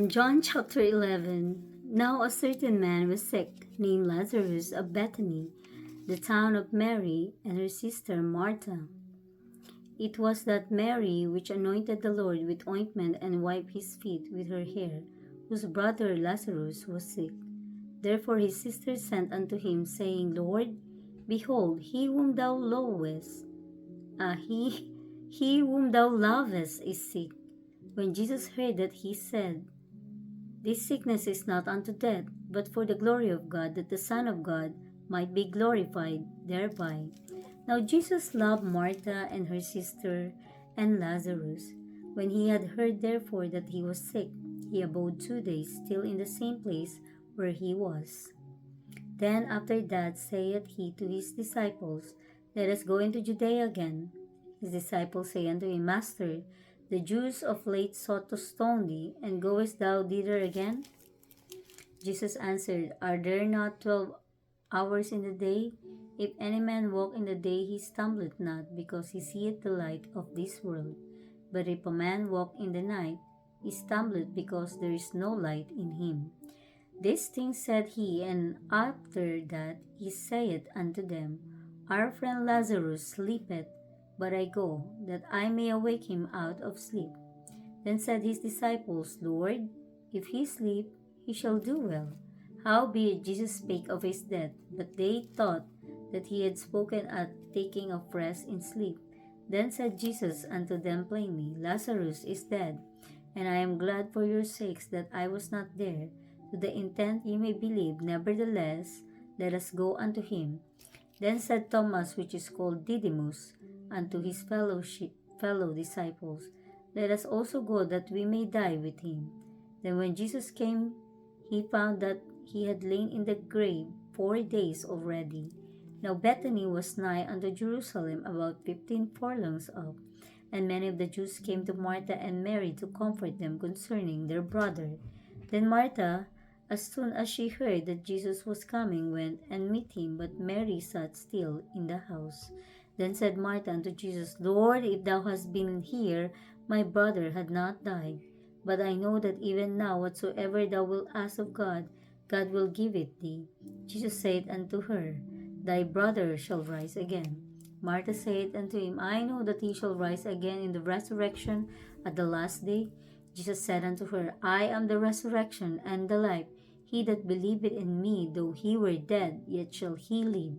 John chapter 11. Now a certain man was sick, named Lazarus of Bethany, the town of Mary and her sister Martha. It was that Mary which anointed the Lord with ointment and wiped his feet with her hair, whose brother Lazarus was sick. Therefore his sister sent unto him, saying, Lord, behold, he whom thou lovest, he whom thou lovest is sick. When Jesus heard that, he said, This sickness is not unto death, but for the glory of God, that the Son of God might be glorified thereby. Now Jesus loved Martha and her sister and Lazarus. When he had heard therefore that he was sick, he abode 2 days still in the same place where he was. Then after that saith he to his disciples, Let us go into Judea again. His disciples say unto him, Master, the Jews of late sought to stone thee, and goest thou thither again? Jesus answered, Are there not 12 hours in the day? If any man walk in the day, he stumbleth not, because he seeth the light of this world. But if a man walk in the night, he stumbleth, because there is no light in him. These things said he, and after that he saith unto them, Our friend Lazarus sleepeth, but I go, that I may awake him out of sleep. Then said his disciples, Lord, if he sleep, he shall do well. Howbeit Jesus spake of his death, but they thought that he had spoken at taking of rest in sleep. Then said Jesus unto them plainly, Lazarus is dead, and I am glad for your sakes that I was not there, to the intent ye may believe. Nevertheless, let us go unto him. Then said Thomas, which is called Didymus, unto his fellow disciples, Let us also go, that we may die with him. Then when Jesus came, he found that he had lain in the grave 4 days already. Now Bethany was nigh unto Jerusalem, about 15 furlongs off. And many of the Jews came to Martha and Mary to comfort them concerning their brother. Then Martha, as soon as she heard that Jesus was coming, went and met him, but Mary sat still in the house. Then said Martha unto Jesus, Lord, if thou hadst been here, my brother had not died. But I know that even now whatsoever thou wilt ask of God, God will give it thee. Jesus said unto her, Thy brother shall rise again. Martha said unto him, I know that he shall rise again in the resurrection at the last day. Jesus said unto her, I am the resurrection and the life. He that believeth in me, though he were dead, yet shall he live.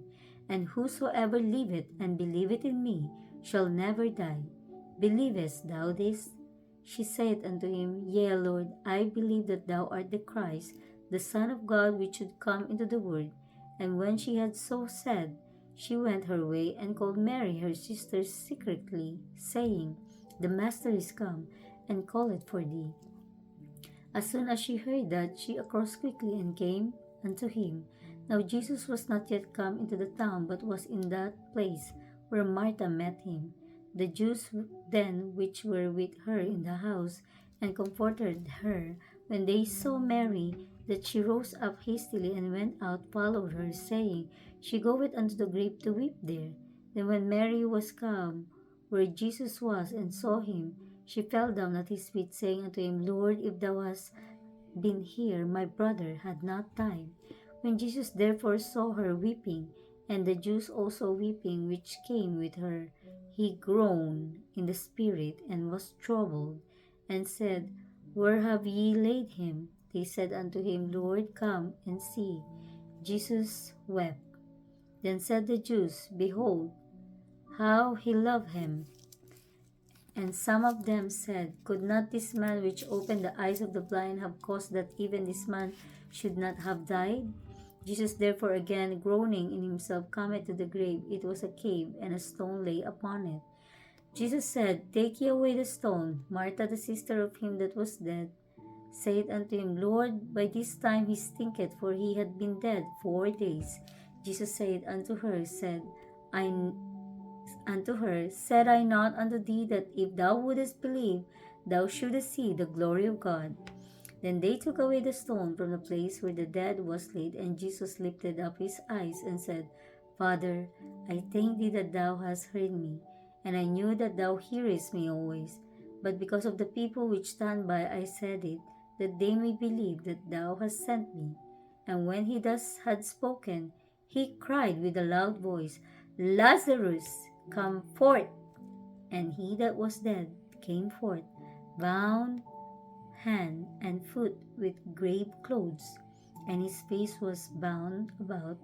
And whosoever liveth and believeth in me shall never die. Believest thou this? She said unto him, Yea, Lord, I believe that thou art the Christ, the Son of God, which should come into the world. And when she had so said, she went her way, and called Mary her sister secretly, saying, The Master is come, and calleth for thee. As soon as she heard that, she arose quickly and came unto him. Now Jesus was not yet come into the town, but was in that place where Martha met him. The Jews then which were with her in the house, and comforted her, when they saw Mary, that she rose up hastily and went out, followed her, saying, She goeth unto the grave to weep there. Then when Mary was come where Jesus was, and saw him, she fell down at his feet, saying unto him, Lord, if thou hadst been here, my brother had not died. When Jesus therefore saw her weeping, and the Jews also weeping which came with her, he groaned in the spirit, and was troubled, and said, Where have ye laid him? They said unto him, Lord, come and see. Jesus wept. Then said the Jews, Behold, how he loved him. And some of them said, Could not this man which opened the eyes of the blind have caused that even this man should not have died? Jesus therefore again groaning in himself cometh to the grave. It was a cave, and a stone lay upon it. Jesus said, Take ye away the stone. Martha, the sister of him that was dead, said unto him, Lord, by this time he stinketh, for he had been dead 4 days. Jesus said unto her, Said I not unto thee that if thou wouldest believe, thou shouldest see the glory of God? Then they took away the stone from the place where the dead was laid, and Jesus lifted up his eyes and said, Father, I thank thee that thou hast heard me, and I knew that thou hearest me always. But because of the people which stand by, I said it, that they may believe that thou hast sent me. And when he thus had spoken, he cried with a loud voice, Lazarus, come forth. And he that was dead came forth, bound hand and foot with grave clothes, and his face was bound about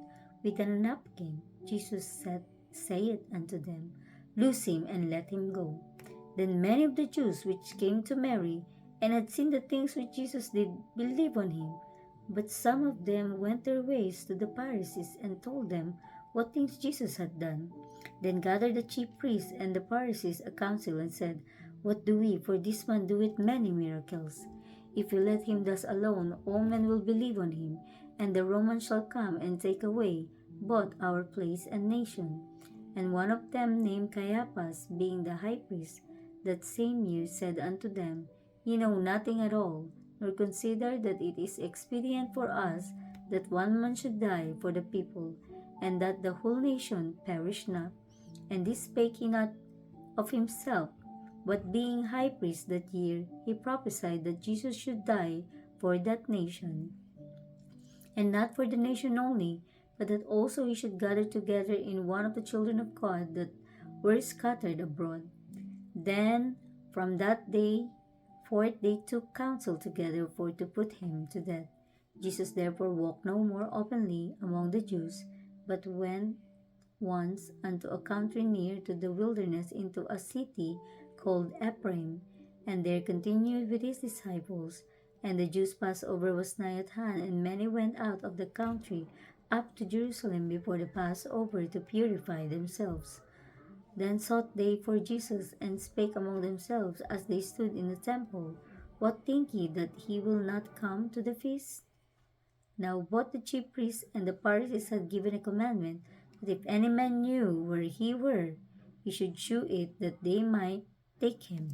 with a napkin. Jesus saith unto them, Loose him and let him go. Then many of the Jews which came to Mary and had seen the things which Jesus did believed on him. But some of them went their ways to the Pharisees and told them what things Jesus had done. Then gathered the chief priests and the Pharisees a council and said, What do we? For this man doeth many miracles. If we let him thus alone, all men will believe on him, and the Romans shall come and take away both our place and nation. And one of them, named Caiaphas, being the high priest, that same year said unto them, Ye know nothing at all, nor consider that it is expedient for us that one man should die for the people, and that the whole nation perish not. And this spake he not of himself, but being high priest that year, he prophesied that Jesus should die for that nation, and not for the nation only, but that also he should gather together in one of the children of God that were scattered abroad. Then from that day forth they took counsel together for to put him to death. Jesus therefore walked no more openly among the Jews, but went once unto a country near to the wilderness into a city called Ephraim, and there continued with his disciples. And the Jews' Passover was nigh at hand, and many went out of the country up to Jerusalem before the Passover to purify themselves. Then sought they for Jesus, and spake among themselves as they stood in the temple, What think ye, that he will not come to the feast? Now both the chief priests and the Pharisees had given a commandment, that if any man knew where he were, he should shew it, that they might take him.